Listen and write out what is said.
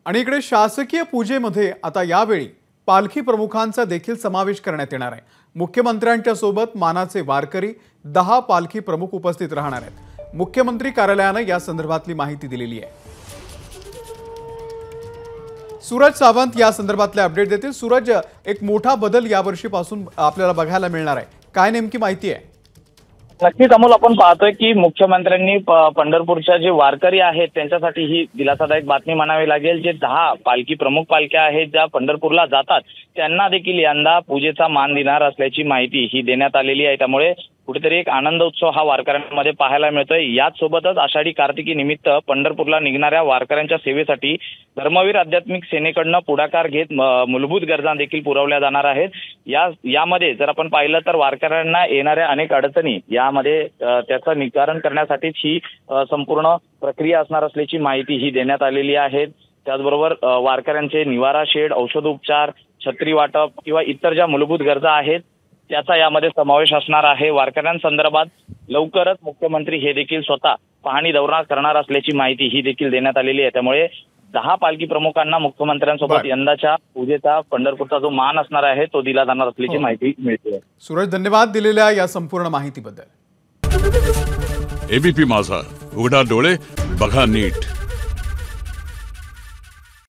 आणि इकडे शासकीय पूजेमध्ये आता यावेळी पालखी प्रमुखांचा देखील समावेश करण्यात येणार आहे। मुख्यमंत्र्यांच्या सोबत मानाचे वारकरी 10 पालखी प्रमुख उपस्थित राहणार आहेत। मुख्यमंत्री कार्यालयाने या संदर्भातली माहिती दिलेली आहे। सूरज सावंत या संदर्भातले अपडेट देतील। सूरज, एक मोठा बदल यावर्षीपासून आपल्याला बघायला मिळणार आहे, काय नेमकी माहिती आहे? नक्कीच अमोल, आपण पाहतोय की मुख्यमंत्र्यांनी पंढरपूरच्या जे वारकरी आहेत त्यांच्यासाठी ही दिलासादायक बातमी म्हणावी लागेल। जे 10 पालखी प्रमुख पालख्या आहेत ज्या पंढरपूरला जातात त्यांना देखील यंदा पूजेचा मान देणार असल्याची माहिती ही देण्यात आलेली आहे। त्यामुळे कुठेतरी एक आनंद उत्सव हा वारकऱ्यांमध्ये पाहायला मिळतोय। याच सोबतच आषाढी कार्तिकी निमित्त पंढरपूरला निघणाऱ्या वारकऱ्यांच्या सेवेसाठी धर्मवीर आध्यात्मिक सेनेकडनं पुढाकार घेत मूलभूत गरजा देखील पुरवल्या जाणार आहेत। यामध्ये जर आपण पाहिलं तर वारकऱ्यांना येणाऱ्या अनेक अडचणी यामध्ये त्याचं निवारण करण्यासाठीच ही संपूर्ण प्रक्रिया असणार असल्याची माहिती ही देण्यात आलेली आहे। त्याचबरोबर वारकऱ्यांचे निवारा शेड, औषधोपचार, छत्री वाटप किंवा इतर ज्या मूलभूत गरजा आहेत त्याचा यामध्ये समावेश असणार आहे। वारकऱ्यांसंदर्भात लवकरच मुख्यमंत्री हे देखील स्वतः पाहणी दौरा करणार असल्याची माहिती ही देखील देण्यात आलेली आहे। त्यामुळे 10 पालखी प्रमुखांना मुख्यमंत्र्यांसोबत यंदाच्या पूजेचा पंढरपूरचा जो मान असणार आहे तो दिला जाणार असल्याची माहिती मिळते। सूरज, धन्यवाद दिलेल्या या संपूर्ण माहितीबद्दल। एबीपी माझा, उघडा डोळे बघा नीट।